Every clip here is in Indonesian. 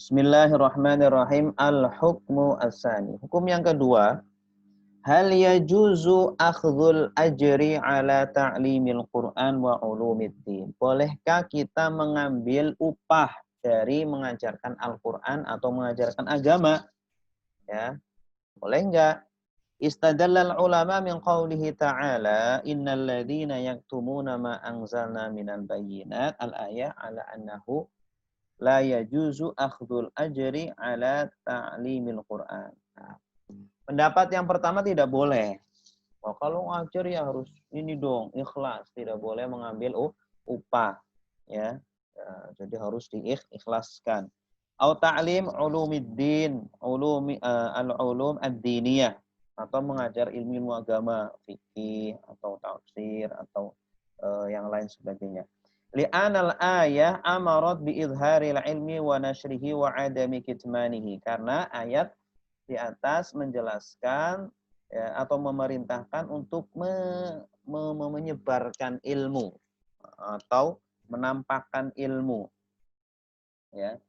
Bismillahirrahmanirrahim. Al-hukmu as-sani. Hukum yang kedua, hal yajuzu akhdhul ajri ala ta'limil Qur'an wa ulumiddin. Bolehkah kita mengambil upah dari mengajarkan Al-Qur'an atau mengajarkan agama? Ya, boleh enggak? Istadallal ulama min qawlihi ta'ala innal ladzina yaktumuna ma anzalna minal bayyinat al-ayah ala annahu la yajuzu akhdhul ajri ala ta'limil Qur'an. Nah, pendapat yang pertama tidak boleh. Oh, kalau ngajar ya harus ini dong, ikhlas, tidak boleh mengambil upah, ya. Jadi harus diikhlaskan. Au ta'lim ulumiddin, al-ulum ad-diniyah, atau mengajar ilmu agama, fikih atau tafsir atau yang lain sebagainya. Li'anal ayah amarat bi idharil ilmi wa nashrihi wa adami kitmanihi. Karena ayat di atas menjelaskan ya, atau memerintahkan untuk menyebarkan ilmu atau menampakkan ilmu, ya,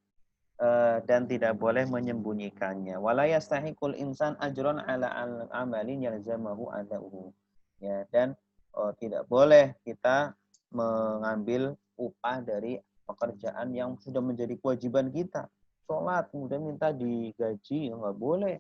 dan tidak boleh menyembunyikannya. Wala yastahiqul insan ajron ala amalin yalzamahu adauhu. Ya, dan tidak boleh kita mengambil upah dari pekerjaan yang sudah menjadi kewajiban kita. Sholat, kemudian minta digaji, ya nggak boleh.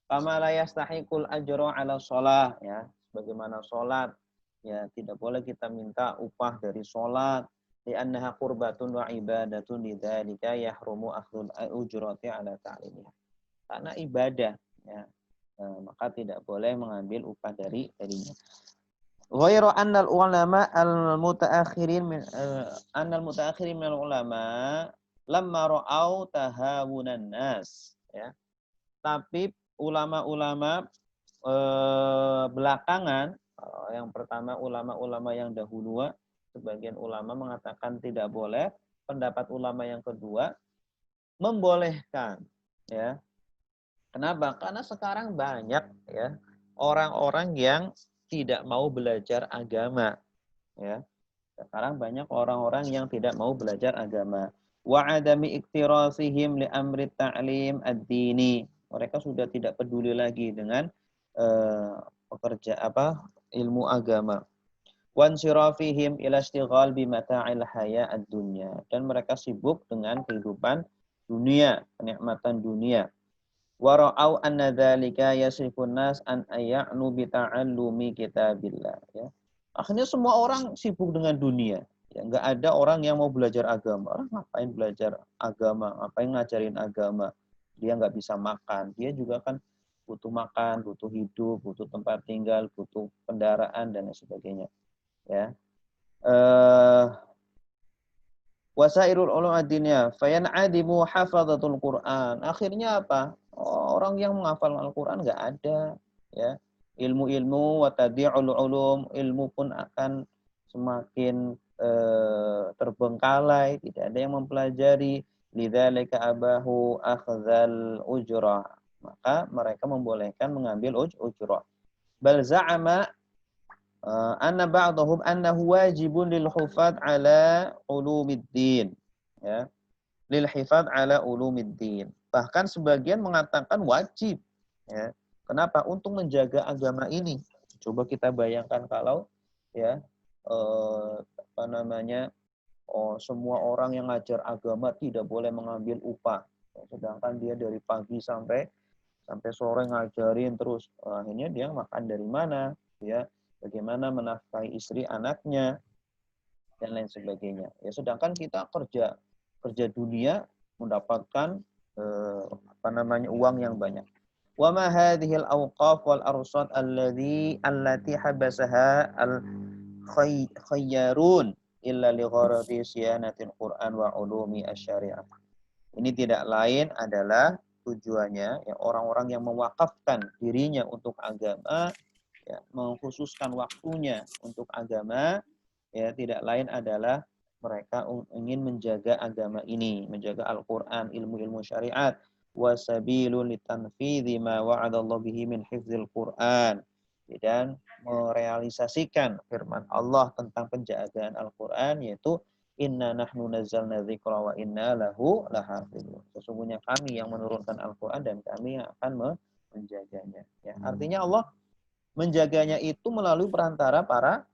Kama la yastahiqul ajro ala sholat, ya, bagaimana sholat, ya tidak boleh kita minta upah dari sholat. Li'annaha qurbatun wa ibadatun lidzalika yahrumu akhdhul ujrati ala ta'limiha. Karena ibadah, ya, maka tidak boleh mengambil upah darinya. Ghairu annal ulama al-mutaakhirin min al-mutaakhirin min ulama lamma ra'au tahawunan nas, ya. Tapi ulama-ulama belakangan, yang pertama ulama-ulama yang dahulu, sebagian ulama mengatakan tidak boleh. Pendapat ulama yang kedua membolehkan, ya. Kenapa? Karena sekarang banyak, ya, orang-orang yang tidak mau belajar agama, ya. Sekarang banyak orang-orang yang tidak mau belajar agama. Wa adami iktirasihim li amri ta'lim ad-dini. Mereka sudah tidak peduli lagi dengan ilmu agama. Wan sirafihim ila istighal bi mata'il haya ad-dunya. Dan mereka sibuk dengan kehidupan dunia, kenikmatan dunia. Wa ra'au anna dzalika yasrifun nas an ay'nu bi ta'allumi kitabillah, ya. Akhirnya semua orang sibuk dengan dunia. Ya, nggak ada orang yang mau belajar agama. Orang ngapain belajar agama? Ngapain ngajarin agama? Dia nggak bisa makan. Dia juga kan butuh makan, butuh hidup, butuh tempat tinggal, butuh kendaraan dan sebagainya. Ya. Wasairul ulum ad-diniyah fayan'adimu hafadhatul Qur'an. Akhirnya apa? Orang yang menghafal Al-Qur'an nggak ada, ya. Ilmu-ilmu wa tadhi'ul ulum, ilmu pun akan semakin terbengkalai, tidak ada yang mempelajari. Lidzalika abahu akhdhal ujrah. Maka mereka membolehkan mengambil ujrah. Bal za'ama anna ba'dahum annahu wajibun lil hufad ala ulumiddin, ya, lil hifad ala ulumiddin. Bahkan sebagian mengatakan wajib, ya. Kenapa? Untuk menjaga agama ini. Coba kita bayangkan kalau, ya, semua orang yang ngajar agama tidak boleh mengambil upah, sedangkan dia dari pagi sampai sore ngajarin terus. Akhirnya dia makan dari mana, ya, bagaimana menafkahi istri anaknya dan lain sebagainya. Ya, sedangkan kita kerja dunia mendapatkan uang yang banyak. Wa ma hadhihi al-awqaf wal arsad allati habasaha al-khayyarun illa li gharadi siyanatil Qur'an wa ulumi asy-syari'ah. Ini tidak lain adalah tujuannya, ya, orang-orang yang mewakafkan dirinya untuk agama, ya, mengkhususkan waktunya untuk agama, ya, tidak lain adalah mereka ingin menjaga agama ini, menjaga Al-Qur'an, ilmu-ilmu syariat, wasabilun litanfidhi ma wa'adallahu bihi min hifdzil Qur'an, dan merealisasikan firman Allah tentang penjagaan Al-Qur'an, yaitu Inna nahnu nazzalna dzikra wa inna lahu lahafizun. Sesungguhnya kami yang menurunkan Al-Qur'an dan kami yang akan menjaganya. Ya, artinya Allah menjaganya itu melalui perantara para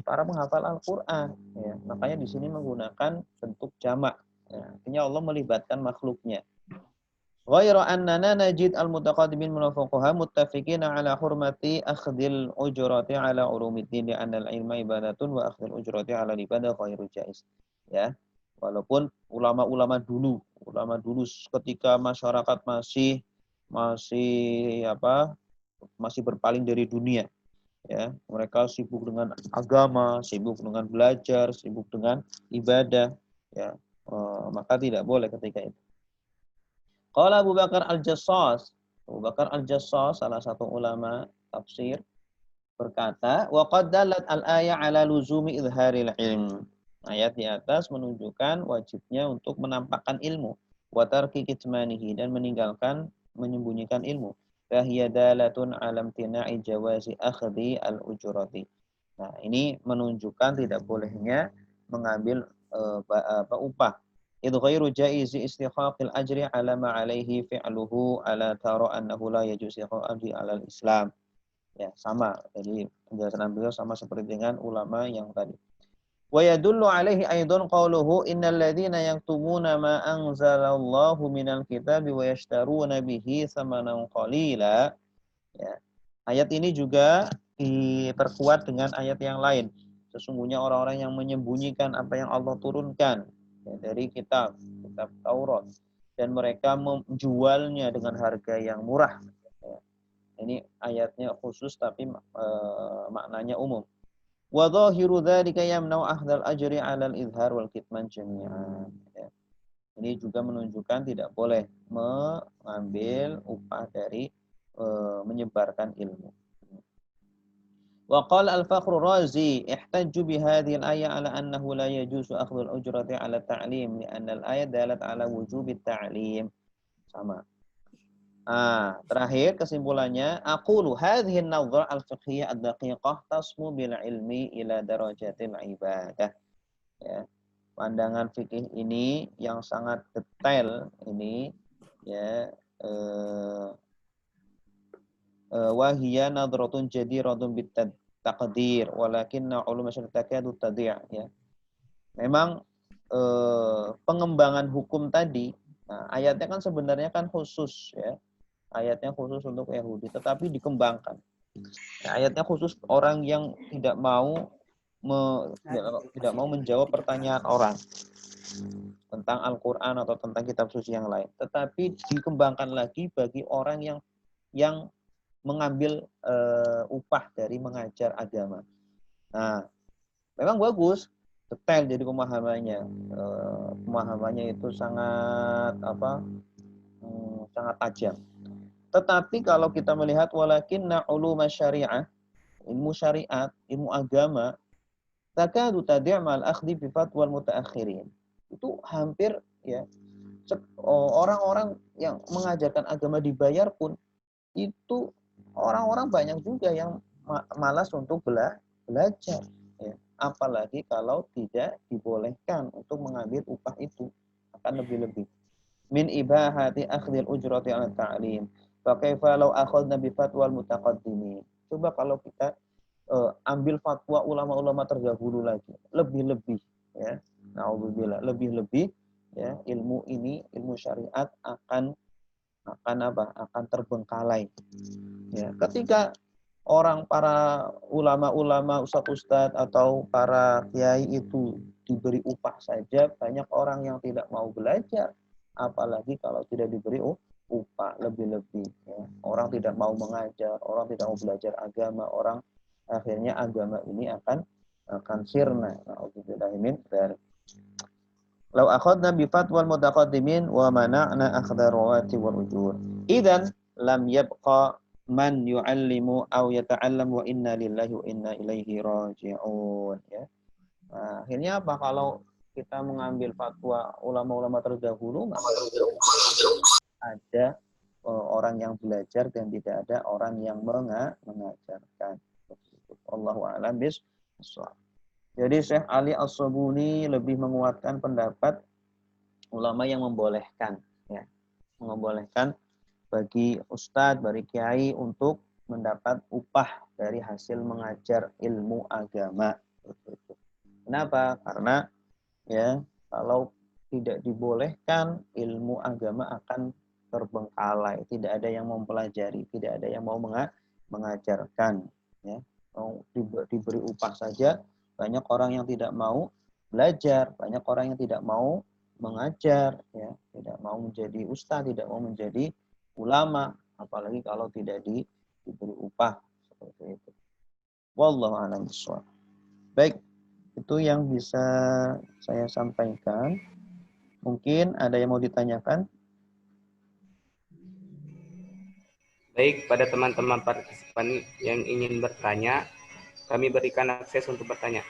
penghafal Al-Qur'an. Ya, makanya di sini menggunakan bentuk jamak. Ya, artinya Allah melibatkan makhluknya. Ghairu annana najid al-mutaqaddimin min al-fuqaha muttafiqina ala hurmati akhdhil ujrati ala ulumiddin li anna al-ilma ibadatun wa akhdhil ujrati ala ibadah ghairu jaiz. Ya. Walaupun ulama-ulama dulu ketika masyarakat masih berpaling dari dunia, ya. Mereka sibuk dengan agama, sibuk dengan belajar, sibuk dengan ibadah, ya. Maka tidak boleh ketika itu. Qala Abu Bakar Al-Jassas. Abu Bakar Al-Jassas, salah satu ulama tafsir, berkata, wa qad dallat al-ayah ala luzumi idharil ilm. Ayat di atas menunjukkan wajibnya untuk menampakkan ilmu, wa tarki kitmanihi, dan meninggalkan menyembunyikan ilmu. Fahiya dalatun alam tina'i jawazi akhdhi al-ujurati. Nah, ini menunjukkan tidak bolehnya mengambil upah. Idh ghairu jaizi istiqaqil ajri ala ma alaihi fi'luhu ala tara annahu la yajuz istiqaqi ala al-islam. Ya, sama. Jadi penjelasan beliau sama seperti dengan ulama yang tadi. Wa yadullu alaihi aidan qawluhu innal ladzina yaktumuna ma anzalallahu minal kitabi wa yashtaruna bihi tsamanan qalila. Ya. Ayat ini juga diperkuat dengan ayat yang lain. Sesungguhnya orang-orang yang menyembunyikan apa yang Allah turunkan, ya, dari kitab Taurat, dan mereka menjualnya dengan harga yang murah. Ya. Ini ayatnya khusus tapi maknanya umum. Wa dhahiru dzalika yamna'u akhdhal ajri 'ala al-izhar wal kitman jami'an. Ya. Ini juga menunjukkan tidak boleh mengambil upah dari menyebarkan ilmu. Wa qala al-Fakhr Razi ihtajju bi hadhihi al-ayah ala annahu la yajuzu akhdhu al-ujrati 'ala at-ta'lim li'anna al-ayat dalat 'ala wujubi at-ta'lim. Sama. Terakhir kesimpulannya, aqulu hadhihi an-nadhar al-fiqhiyyah ad-daqiqah tasmu bil ilmi ila darajatil ibadah. Ya. Pandangan fikih ini yang sangat detail ini, ya, wahiyya nadratun jadiratun bit taqdir walakinna ulum takadu tadi', ya. Memang pengembangan hukum tadi, nah, ayatnya kan sebenarnya kan khusus, ya. Ayatnya khusus untuk Yahudi, tetapi dikembangkan. Nah, ayatnya khusus orang yang tidak mau menjawab pertanyaan orang tentang Al-Quran atau tentang kitab suci yang lain. Tetapi dikembangkan lagi bagi orang yang mengambil upah dari mengajar agama. Nah, memang bagus, detail jadi pemahamannya. Pemahamannya itu sangat sangat tajam. Tetapi kalau kita melihat walakinna uluma syariah, ilmu syariat, ilmu agama, takadu tadi'mal akhdi bi fatwal mutaakhirin. Itu hampir, ya, orang-orang yang mengajarkan agama dibayar pun itu orang-orang banyak juga yang malas untuk belajar, ya. Apalagi kalau tidak dibolehkan untuk mengambil upah itu, akan lebih-lebih. Min ibahati akhdil ujrati 'ala ta'lim. Fa kaifa law akhadna bi fatwal mutaqaddimin. Coba kalau kita ambil fatwa ulama-ulama terdahulu lagi, lebih-lebih, ya. Nauzubillah, lebih-lebih, ya, ilmu ini, ilmu syariat akan terbengkalai. Ya, ketika para ulama-ulama, ustadz-ustadz atau para kiai itu diberi upah saja, banyak orang yang tidak mau belajar, apalagi kalau tidak diberi upah lebih-lebih, ya. Orang tidak mau mengajar, orang tidak mau belajar agama, orang akhirnya agama ini akan sirna. Nauzubillah min dzalik. Lau akhadna bi fatwal mutaqaddimin wa mana'na akhdha rawati wal ujur. Idzan lam yabqa man yu'allimu aw yata'allam wa inna lillahi wa inna ilaihi raji'un, ya. Nah, akhirnya apa kalau kita mengambil fatwa ulama-ulama terdahulu, maka ada orang yang belajar dan tidak ada orang yang mengajarkan. Allahu a'lam bishawab. Jadi Syekh Ali As-Sabuni lebih menguatkan pendapat ulama yang membolehkan, ya, membolehkan bagi ustadz, bagi kiai untuk mendapat upah dari hasil mengajar ilmu agama. Kenapa? Karena ya kalau tidak dibolehkan, ilmu agama akan terbengkalai, tidak ada yang mempelajari, tidak ada yang mau mengajarkan, ya. Mau diberi upah saja, banyak orang yang tidak mau belajar, banyak orang yang tidak mau mengajar, ya, tidak mau menjadi ustaz, tidak mau menjadi ulama, apalagi kalau tidak diberi upah seperti itu. Wallahu a'lam bishawab. Baik, itu yang bisa saya sampaikan. Mungkin ada yang mau ditanyakan? Baik, pada teman-teman partisipan yang ingin bertanya, kami berikan akses untuk bertanya.